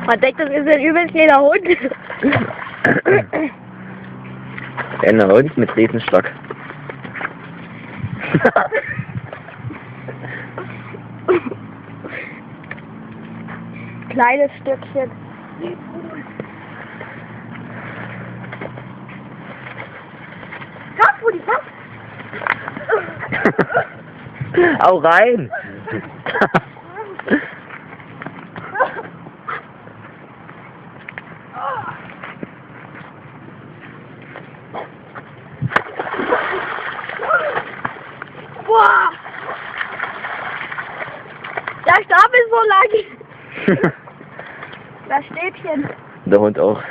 Man denkt, das ist ein übelst jeder Hund. Ein Hund mit Riesenstock. Kleines Stückchen. Pass, Rudi, pass! Hau rein! Boah! Der Stab ist so lang! Das Stäbchen. Der Hund auch.